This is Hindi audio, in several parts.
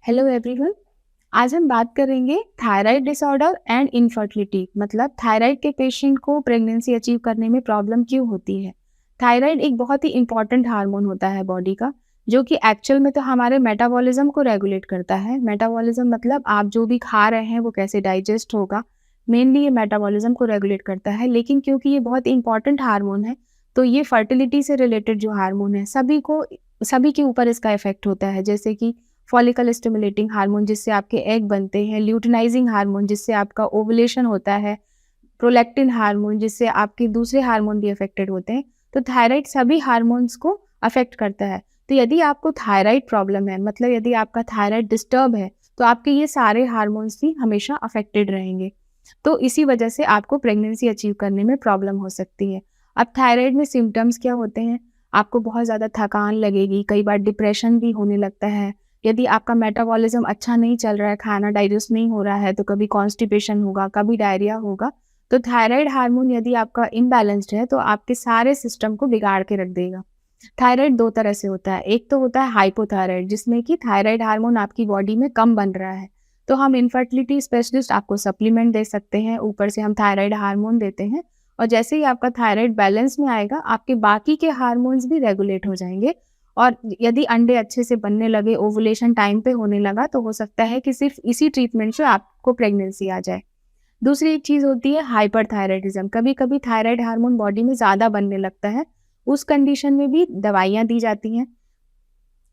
Hello everyone. आज हम बात करेंगे थायराइड डिसऑर्डर एंड इनफर्टिलिटी, मतलब थायराइड के पेशेंट को प्रेगनेंसी अचीव करने में प्रॉब्लम क्यों होती है। थायराइड एक बहुत ही इंपॉर्टेंट हार्मोन होता है बॉडी का, जो कि एक्चुअल में तो हमारे मेटाबॉलिज्म को रेगुलेट करता है। मेटाबॉलिज्म मतलब आप जो भी खा रहे हैं वो कैसे डाइजेस्ट होगा, मेनली ये मेटाबॉलिज्म को रेगुलेट करता है। लेकिन क्योंकि ये बहुत इंपॉर्टेंट हार्मोन है, तो ये फर्टिलिटी से रिलेटेड जो हार्मोन है सभी के ऊपर इसका इफेक्ट होता है। जैसे कि फॉलिकल स्टिमुलेटिंग हार्मोन, जिससे आपके एग बनते हैं, ल्यूटिनाइजिंग हार्मोन जिससे आपका ओवुलेशन होता है, प्रोलैक्टिन हार्मोन जिससे आपके दूसरे हार्मोन भी अफेक्टेड होते हैं। तो थायराइड सभी हार्मोन्स को अफेक्ट करता है। तो यदि आपको थायराइड प्रॉब्लम है, मतलब यदि आपका थायराइड डिस्टर्ब है, तो आपके ये सारे हार्मोन्स भी हमेशा अफेक्टेड रहेंगे। तो इसी वजह से आपको प्रेगनेंसी अचीव करने में प्रॉब्लम हो सकती है। अब थायराइड में सिम्टम्स क्या होते हैं? आपको बहुत ज़्यादा थकान लगेगी, कई बार डिप्रेशन भी होने लगता है। यदि आपका मेटाबॉलिज्म अच्छा नहीं चल रहा है, खाना डाइजेस्ट नहीं हो रहा है, तो कभी कॉन्स्टिपेशन होगा, कभी डायरिया होगा। तो थायराइड हार्मोन यदि आपका इम्बैलेंस्ड है, तो आपके सारे सिस्टम को बिगाड़ के रख देगा। थायराइड 2 तरह से होता है। एक तो होता है हाइपोथायराइड, जिसमें कि थायराइड हार्मोन आपकी बॉडी में कम बन रहा है। तो हम इनफर्टिलिटी स्पेशलिस्ट आपको सप्लीमेंट दे सकते हैं, ऊपर से हम थायराइड हार्मोन देते हैं, और जैसे ही आपका थायराइड बैलेंस में आएगा, आपके बाकी के हार्मोन्स भी रेगुलेट हो जाएँगे। और यदि अंडे अच्छे से बनने लगे, ओवुलेशन टाइम पे होने लगा, तो हो सकता है कि सिर्फ़ इसी ट्रीटमेंट से आपको प्रेगनेंसी आ जाए। दूसरी एक चीज़ होती है हाइपरथायराइडिज़्म। कभी-कभी थायराइड हार्मोन बॉडी में ज़्यादा बनने लगता है। उस कंडीशन में भी दवाइयाँ दी जाती हैं,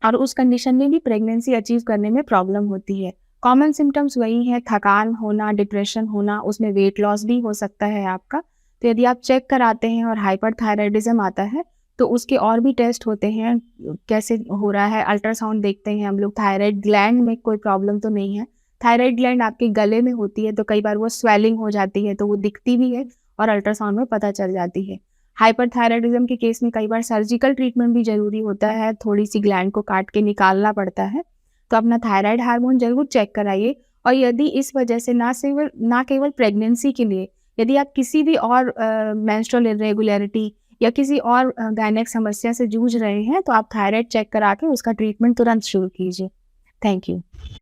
और उस कंडीशन में भी प्रेगनेंसी अचीव करने में प्रॉब्लम होती है। कॉमन सिम्पटम्स वही हैं, थकान होना, डिप्रेशन होना, उसमें वेट लॉस भी हो सकता है आपका। तो यदि आप चेक कराते हैं और हाइपरथायराइडिज़्म आता है, तो उसके और भी टेस्ट होते हैं, कैसे हो रहा है, अल्ट्रासाउंड देखते हैं हम लोग, थायराइड ग्लैंड में कोई प्रॉब्लम तो नहीं है। थायराइड ग्लैंड आपके गले में होती है, तो कई बार वो स्वेलिंग हो जाती है, तो वो दिखती भी है और अल्ट्रासाउंड में पता चल जाती है। हाइपरथायरायडिज़्म के केस में कई बार सर्जिकल ट्रीटमेंट भी ज़रूरी होता है, थोड़ी-सी ग्लैंड को काट के निकालना पड़ता है। तो अपना थायराइड हार्मोन ज़रूर चेक कराइए। और यदि इस वजह से ना केवल प्रेगनेंसी के लिए, यदि आप किसी भी और मेंस्ट्रुअल इर्रेगुलरिटी या किसी और गायनेक समस्या से जूझ रहे हैं, तो आप थायराइड चेक करा के उसका ट्रीटमेंट तुरंत शुरू कीजिए। Thank you.